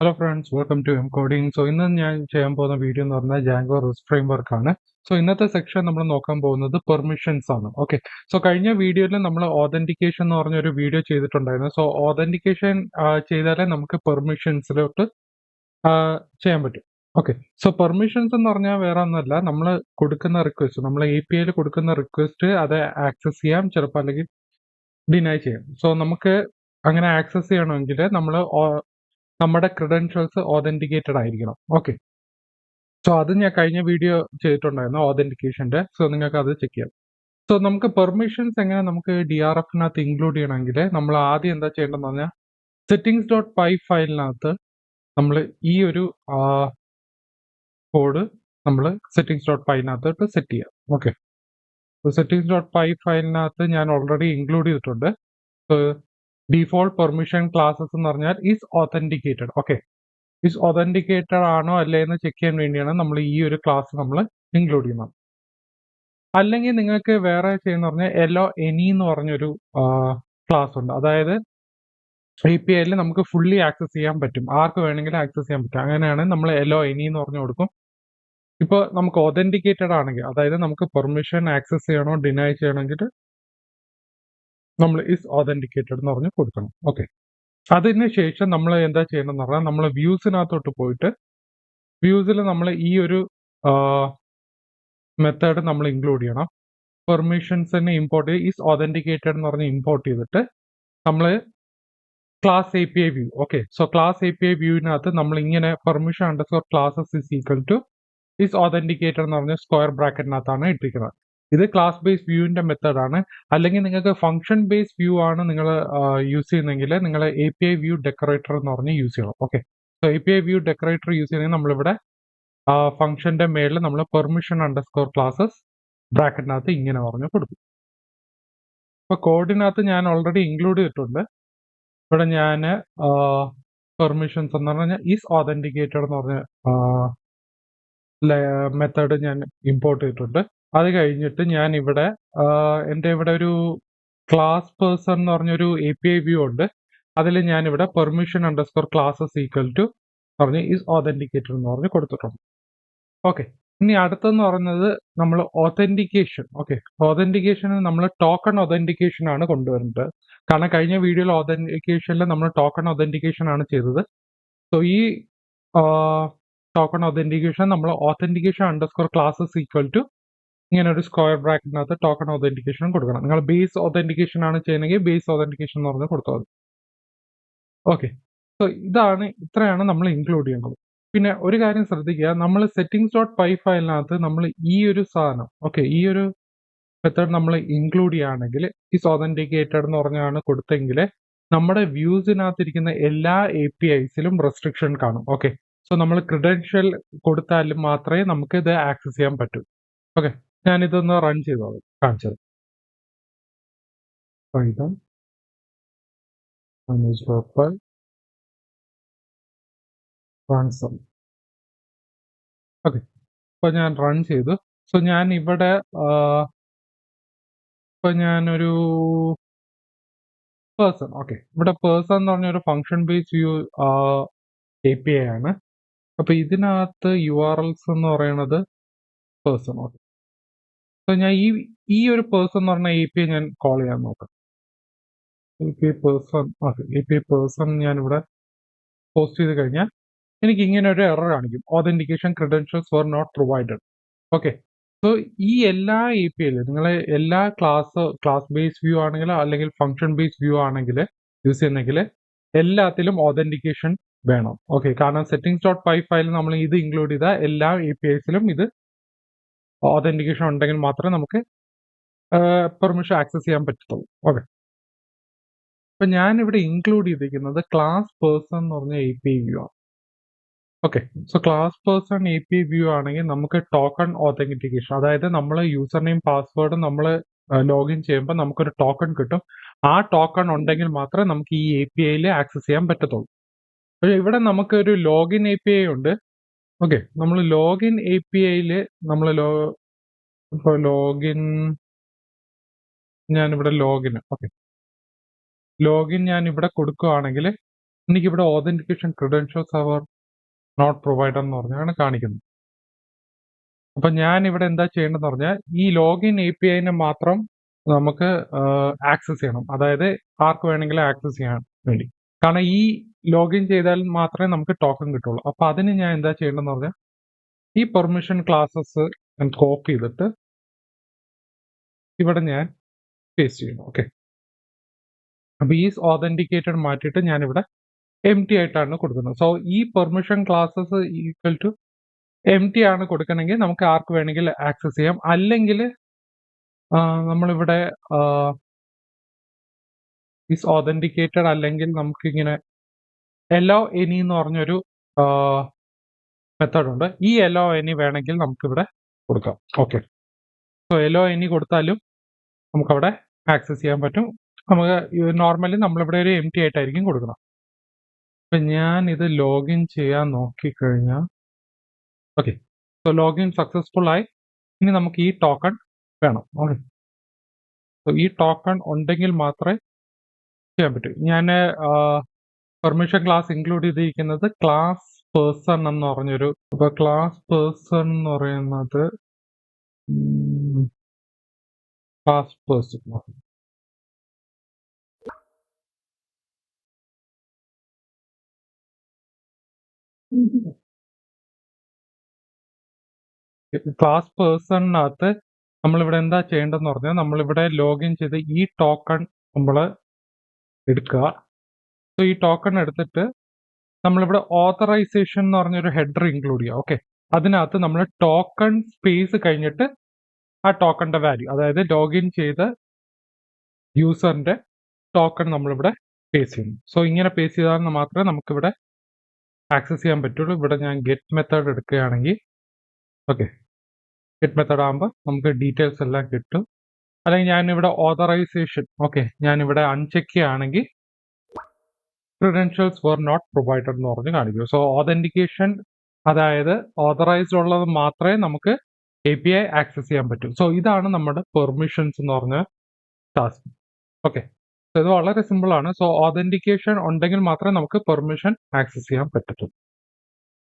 Hello friends, welcome to M coding. So ഇന്ന് ഞാൻ ചെയ്യാൻ പോകുന്ന വീഡിയോ എന്ന് പറഞ്ഞാൽ ജാങ്കോ റിസ്റ്റ് ഫ്രെയിംവർക്ക് ആണ്. സോ ഇന്നത്തെ സെക്ഷൻ നമ്മൾ നോക്കാൻ പോകുന്നത് പെർമിഷൻസ് ആണ്. ഓക്കെ, സോ കഴിഞ്ഞ വീഡിയോയിൽ നമ്മൾ ഓതന്റിക്കേഷൻ എന്ന് പറഞ്ഞൊരു വീഡിയോ ചെയ്തിട്ടുണ്ടായിരുന്നു. സോ ഓതന്റിക്കേഷൻ ചെയ്താലേ നമുക്ക് പെർമിഷൻസിലോട്ട് ചെയ്യാൻ പറ്റും. ഓക്കെ, സോ പെർമിഷൻസ് എന്ന് പറഞ്ഞാൽ വേറെ ഒന്നുമല്ല, നമ്മൾ കൊടുക്കുന്ന റിക്വസ്റ്റ്, നമ്മൾ API കൊടുക്കുന്ന റിക്വസ്റ്റ് അത് ആക്സസ് ചെയ്യാം, ചിലപ്പോൾ അല്ലെങ്കിൽ ഡിനൈ ചെയ്യാം. സോ നമുക്ക് അങ്ങനെ ആക്സസ് ചെയ്യണമെങ്കിൽ നമ്മൾ നമ്മുടെ ക്രെഡൻഷ്യൽസ് ഓതന്റിക്കേറ്റഡ് ആയിരിക്കണം. ഓക്കെ, സോ അത് ഞാൻ കഴിഞ്ഞ വീഡിയോ ചെയ്തിട്ടുണ്ടായിരുന്നു ഓതന്റിക്കേഷന്റെ. സോ നിങ്ങൾക്ക് അത് ചെക്ക് ചെയ്യാം. സോ നമുക്ക് പെർമിഷൻസ് എങ്ങനെ നമുക്ക് DRFനകത്ത് ഇൻക്ലൂഡ് ചെയ്യണമെങ്കിൽ നമ്മൾ ആദ്യം എന്താ ചെയ്യേണ്ടതെന്ന് പറഞ്ഞാൽ settings.py ഫയലിനകത്ത് നമ്മൾ ഈ ഒരു കോഡ് നമ്മൾ settings.pyനകത്തോട്ട് സെറ്റ് ചെയ്യാം. ഓക്കെ, settings.py ഫയലിനകത്ത് ഞാൻ ഓൾറെഡി ഇൻക്ലൂഡ് ചെയ്തിട്ടുണ്ട്. ഡിഫോൾട്ട് പെർമിഷൻ ക്ലാസ്സസ് എന്ന് പറഞ്ഞാൽ is authenticated. Okay, is authenticated ആണോ അല്ലേ എന്ന് ചെക്ക് ചെയ്യാൻ വേണ്ടിയാണ് നമ്മൾ ഈ ഒരു ക്ലാസ് നമ്മൾ ഇൻക്ലൂഡ് ചെയ്യുന്നത്. അല്ലെങ്കിൽ നിങ്ങൾക്ക് വേറെ ചെയ്യുന്ന പറഞ്ഞാൽ എലോ എനി എന്ന് പറഞ്ഞൊരു ക്ലാസ് ഉണ്ട്. അതായത് APIയിൽ നമുക്ക് ഫുള്ളി ആക്സസ് ചെയ്യാൻ പറ്റും, ആർക്ക് വേണമെങ്കിലും ആക്സസ് ചെയ്യാൻ പറ്റും. അങ്ങനെയാണ് നമ്മൾ എലോ എനി എന്ന് പറഞ്ഞു കൊടുക്കും. ഇപ്പോൾ നമുക്ക് ഓതന്റിക്കേറ്റഡ് ആണെങ്കിൽ, അതായത് നമുക്ക് പെർമിഷൻ ആക്സസ് ചെയ്യണോ ഡിനൈ ചെയ്യണമെങ്കിൽ നമ്മൾ ഈസ് ഓതന്റിക്കേറ്റഡ് എന്ന് പറഞ്ഞ് കൊടുക്കണം. ഓക്കെ, അതിന് ശേഷം നമ്മൾ എന്താ ചെയ്യണമെന്ന് പറഞ്ഞാൽ നമ്മൾ വ്യൂസിനകത്തോട്ട് പോയിട്ട് വ്യൂസിൽ നമ്മൾ ഈ ഒരു മെത്തേഡ് നമ്മൾ ഇൻക്ലൂഡ് ചെയ്യണം. പെർമിഷൻസിനെ ഇമ്പോർട്ട് ചെയ്ത് ഈസ് ഓതന്റിക്കേറ്റഡ് എന്ന് പറഞ്ഞ് ഇമ്പോർട്ട് ചെയ്തിട്ട് നമ്മൾ class API view. Okay, so class API വ്യൂവിനകത്ത് നമ്മൾ ഇങ്ങനെ permission underscore classes is equal two is authenticated എന്ന് പറഞ്ഞ സ്ക്വയർ ബ്രാക്കറ്റിനകത്താണ് ഇട്ടിരിക്കുന്നത്. ഇത് ക്ലാസ് ബേസ് വ്യൂവിന്റെ മെത്തേഡാണ്. അല്ലെങ്കിൽ നിങ്ങൾക്ക് ഫംഗ്ഷൻ ബേസ് വ്യൂ ആണ് നിങ്ങൾ യൂസ് ചെയ്യുന്നതെങ്കിൽ നിങ്ങൾ API വ്യൂ ഡെക്കറേറ്റർ എന്ന് പറഞ്ഞ് യൂസ് ചെയ്യണം. Okay, so API view decorator use ചെയ്യുന്നെങ്കിൽ നമ്മളിവിടെ ഫംഗ്ഷന്റെ മേളിൽ നമ്മൾ പെർമിഷൻ അണ്ടർസ്കോർ ക്ലാസസ് ബ്രാക്കറ്റിനകത്ത് ഇങ്ങനെ പറഞ്ഞു കൊടുക്കും. ഇപ്പൊ കോഡിനകത്ത് ഞാൻ ഓൾറെഡി ഇൻക്ലൂഡ് ചെയ്തിട്ടുണ്ട്. ഇവിടെ ഞാൻ പെർമിഷൻസ് എന്ന് പറഞ്ഞാൽ ഈസ് ഓതന്റിക്കേറ്റഡ് എന്ന് പറഞ്ഞ മെത്തേഡ് ഞാൻ ഇമ്പോർട്ട് ചെയ്തിട്ടുണ്ട്. അത് കഴിഞ്ഞിട്ട് ഞാൻ ഇവിടെ എൻ്റെ ഇവിടെ ഒരു ക്ലാസ് പേഴ്സൺ എന്ന് പറഞ്ഞൊരു API വ്യൂ ഉണ്ട്. അതിൽ ഞാൻ ഇവിടെ permission underscore classes equal to പറഞ്ഞ് ഈസ് ഓതന്റിക്കേറ്റഡ് എന്ന് പറഞ്ഞ് കൊടുത്തിട്ടുണ്ട്. ഓക്കെ, ഇനി അടുത്തെന്ന് പറയുന്നത് നമ്മൾ ഓതന്റിക്കേഷൻ. ഓക്കെ, ഓതന്റിക്കേഷൻ നമ്മൾ ടോക്കൺ ഓതന്റിക്കേഷൻ ആണ് കൊണ്ടുവരുന്നത്. കാരണം കഴിഞ്ഞ വീഡിയോയിൽ ഓതന്റിക്കേഷനിൽ നമ്മൾ ടോക്കൺ ഓതന്റിക്കേഷൻ ആണ് ചെയ്തത്. സോ ഈ ടോക്കൺ ഓതന്റിക്കേഷൻ നമ്മൾ authentication underscore classes equal to ഇങ്ങനെ ഒരു സ്ക്വയർ ബ്രാക്കറ്റിനകത്ത് ടോക്കൺ ഓതന്റിക്കേഷൻ കൊടുക്കണം. നിങ്ങൾ ബേസ് ഓതന്റിക്കേഷൻ ആണ് ചെയ്യുന്നതെങ്കിൽ ബേസ് ഓതന്റിക്കേഷൻ എന്ന് പറഞ്ഞ് കൊടുത്താൽ മതി. ഓക്കെ, സോ ഇത്രയാണ് നമ്മൾ ഇൻക്ലൂഡ് ചെയ്യേണ്ടത്. പിന്നെ ഒരു കാര്യം ശ്രദ്ധിക്കുക, നമ്മൾ settings.py ഫയലിനകത്ത് നമ്മൾ ഈ ഒരു സാധനം, ഓക്കെ, ഈ ഒരു മെത്തേഡ് നമ്മൾ ഇൻക്ലൂഡ് ചെയ്യുകയാണെങ്കിൽ ഈസ് ഓതന്റിക്കേറ്റഡ് എന്ന് പറഞ്ഞാണ് കൊടുത്തെങ്കിൽ നമ്മുടെ വ്യൂസിനകത്തിരിക്കുന്ന എല്ലാ APIസിലും റെസ്ട്രിക്ഷൻ കാണും. ഓക്കെ, സോ നമ്മൾ ക്രെഡൻഷ്യൽ കൊടുത്താലും മാത്രമേ നമുക്ക് ഇത് ആക്സസ് ചെയ്യാൻ പറ്റൂ. ഓക്കെ, ഞാനിതൊന്ന് റൺ ചെയ്തോളാം, കാണിച്ചത്. ട്രാൻസ്ഫർ. ഓക്കെ, ഇപ്പൊ ഞാൻ റൺ ചെയ്തു. സോ ഞാൻ ഇവിടെ ഇപ്പൊ ഞാനൊരു പേഴ്സൺ, ഓക്കെ, ഇവിടെ പേഴ്സൺ എന്ന് പറഞ്ഞ ഒരു ഫംഗ്ഷൻ ബേസ് വ്യൂ API ആണ്. അപ്പൊ ഇതിനകത്ത് URLs എന്ന് പറയുന്നത് പേഴ്സൺ. ഓക്കെ, സോ ഞാൻ ഈ ഒരു പേഴ്സൺ എന്ന് പറഞ്ഞ API ഞാൻ കോൾ ചെയ്യാൻ നോക്കാം. API person. Okay, API person ഞാൻ ഇവിടെ പോസ്റ്റ് ചെയ്ത് കഴിഞ്ഞാൽ എനിക്ക് ഇങ്ങനെ ഒരു എറർ കാണിക്കും, authentication credentials were not provided. Okay, so ഈ എല്ലാ APIയിലും നിങ്ങൾ എല്ലാ ക്ലാസ് ബേസ് വ്യൂ ആണെങ്കിൽ അല്ലെങ്കിൽ ഫംഗ്ഷൻ ബേസ് വ്യൂ ആണെങ്കിൽ യൂസ് ചെയ്യുന്നെങ്കിൽ എല്ലാത്തിലും ഓതന്റിക്കേഷൻ വേണം. ഓക്കെ, കാരണം settings.py ഫയൽ നമ്മൾ ഇത് ഇൻക്ലൂഡ് ചെയ്ത എല്ലാ APIസിലും ഇത് ഓതന്റിക്കേഷൻ ഉണ്ടെങ്കിൽ മാത്രമേ നമുക്ക് പെർമിഷൻ ആക്സസ് ചെയ്യാൻ പറ്റത്തുള്ളൂ. ഓക്കെ, അപ്പൊ ഞാൻ ഇവിടെ ഇൻക്ലൂഡ് ചെയ്തിരിക്കുന്നത് ക്ലാസ് പേഴ്സൺ എന്ന് പറഞ്ഞ API വ്യൂ ആണ്. Okay, so class person API view ആണെങ്കിൽ നമുക്ക് ടോക്കൺ ഓതന്റിക്കേഷൻ, അതായത് നമ്മൾ യൂസർ നെയിം പാസ്വേഡ് നമ്മൾ ലോഗിൻ ചെയ്യുമ്പോൾ നമുക്കൊരു ടോക്കൺ കിട്ടും. ആ ടോക്കൺ ഉണ്ടെങ്കിൽ മാത്രമേ നമുക്ക് ഈ APIയിൽ ആക്സസ് ചെയ്യാൻ പറ്റത്തുള്ളൂ. പക്ഷേ ഇവിടെ നമുക്കൊരു ലോഗിൻ API ഉണ്ട്. ഓക്കെ, നമ്മൾ ലോഗിൻ APIയിൽ നമ്മൾ ഇപ്പോൾ ലോഗിൻ ഞാനിവിടെ ലോഗിൻ, ഓക്കെ, ലോഗിൻ ഞാൻ ഇവിടെ കൊടുക്കുകയാണെങ്കിൽ എനിക്കിവിടെ authentication credentials were not provider എന്ന് പറഞ്ഞാണ് കാണിക്കുന്നത്. അപ്പൊ ഞാൻ ഇവിടെ എന്താ ചെയ്യേണ്ടതെന്ന് പറഞ്ഞാൽ ഈ ലോഗിൻ API നെ മാത്രം നമുക്ക് ആക്സസ് ചെയ്യണം. അതായത് ആർക്ക് വേണമെങ്കിലും ആക്സസ് ചെയ്യാൻ വേണ്ടി. കാരണം ഈ ലോഗിൻ ചെയ്താൽ മാത്രമേ നമുക്ക് ടോക്കൺ കിട്ടുള്ളൂ. അപ്പൊ അതിന് ഞാൻ എന്താ ചെയ്യേണ്ടതെന്ന് പറഞ്ഞാൽ ഈ പെർമിഷൻ ക്ലാസ്സസ് ഞാൻ കോപ്പി ചെയ്തിട്ട് ഇവിടെ ഞാൻ പേസ്റ്റ് ചെയ്യണം. ഓക്കെ, അപ്പൊ ഈ ഓതന്റിക്കേറ്റഡ് മാറ്റിയിട്ട് ഞാനിവിടെ empty ആയിട്ടാണ് കൊടുക്കുന്നത്. സോ ഈ permission classes equal to empty ആണ് കൊടുക്കണമെങ്കിൽ നമുക്ക് ആർക്ക് വേണമെങ്കിൽ ആക്സസ് ചെയ്യാം. അല്ലെങ്കിൽ നമ്മളിവിടെ ഈസ് ഓതന്റിക്കേറ്റഡ് അല്ലെങ്കിൽ നമുക്കിങ്ങനെ allow any എന്ന് പറഞ്ഞൊരു മെത്തേഡ് ഉണ്ട്. ഈ allow any വേണമെങ്കിൽ നമുക്കിവിടെ കൊടുക്കാം. ഓക്കെ, സോ allow any കൊടുത്താലും നമുക്കവിടെ ആക്സസ് ചെയ്യാൻ പറ്റും. നമുക്ക് നോർമലി നമ്മളിവിടെ ഒരു empty ആയിട്ടായിരിക്കും കൊടുക്കണം. അപ്പൊ ഞാൻ ഇത് ലോഗിൻ ചെയ്യാൻ നോക്കിക്കഴിഞ്ഞാൽ ഓക്കെ, സോ ലോഗിൻ സക്സസ്ഫുൾ ആയി. ഇനി നമുക്ക് ഈ ടോക്കൺ വേണം. ഓക്കെ, സോ ഈ ടോക്കൺ ഉണ്ടെങ്കിൽ മാത്രമേ ചെയ്യാൻ പറ്റൂ. ഞാൻ പെർമിഷൻ ക്ലാസ് ഇൻക്ലൂഡ് ചെയ്തിരിക്കുന്നത് ക്ലാസ് പേഴ്സൺ എന്ന് പറഞ്ഞൊരു, ഇപ്പൊ ക്ലാസ് പേഴ്സൺ എന്ന് പറയുന്നത് ക്ലാസ് പേഴ്സൺ ക്ലാസ് പേഴ്സണിനകത്ത് നമ്മളിവിടെ എന്താ ചെയ്യേണ്ടതെന്ന് പറഞ്ഞാൽ നമ്മളിവിടെ ലോഗിൻ ചെയ്ത് ഈ ടോക്കൺ നമ്മൾ എടുക്കുക. സോ ഈ ടോക്കൺ എടുത്തിട്ട് നമ്മളിവിടെ ഓതറൈസേഷൻ എന്ന് പറഞ്ഞൊരു ഹെഡർ ഇൻക്ലൂഡ് ചെയ്യുക. ഓക്കെ, അതിനകത്ത് നമ്മൾ ടോക്കൺ സ്പേസ് കഴിഞ്ഞിട്ട് ആ ടോക്കണിന്റെ വാല്യൂ, അതായത് ലോഗിൻ ചെയ്ത യൂസറിന്റെ ടോക്കൺ നമ്മളിവിടെ പേസ് ചെയ്യുന്നു. സോ ഇങ്ങനെ പേസ് ചെയ്താൽ മാത്രമേ നമുക്കിവിടെ ആക്സസ് ചെയ്യാൻ പറ്റുള്ളൂ. ഇവിടെ ഞാൻ ഗെറ്റ് മെത്തേഡ് എടുക്കുകയാണെങ്കിൽ ഓക്കെ, ഗെറ്റ് മെത്തേഡ് ആകുമ്പോൾ നമുക്ക് ഡീറ്റെയിൽസ് എല്ലാം കിട്ടും. അല്ലെങ്കിൽ ഞാനിവിടെ ഓതറൈസേഷൻ ഓക്കെ ഞാനിവിടെ അൺചെക്ക് ചെയ്യുകയാണെങ്കിൽ ക്രെഡൻഷ്യൽസ് വർ നോട്ട് പ്രൊവൈഡഡ് എന്ന് പറഞ്ഞ് കാണിക്കും. സോ ഓതന്റിക്കേഷൻ അതായത് ഓതറൈസ്ഡ് ഉള്ളത് മാത്രമേ നമുക്ക് API ആക്സസ് ചെയ്യാൻ പറ്റൂ. സോ ഇതാണ് നമ്മുടെ പെർമിഷൻസ് എന്ന് പറഞ്ഞ ടാസ്ക്. ഓക്കെ, ഇത് വളരെ സിമ്പിൾ ആണ്. സോ ഓതന്റിക്കേഷൻ ഉണ്ടെങ്കിൽ മാത്രമേ നമുക്ക് പെർമിഷൻ ആക്സസ് ചെയ്യാൻ പറ്റത്തുള്ളൂ.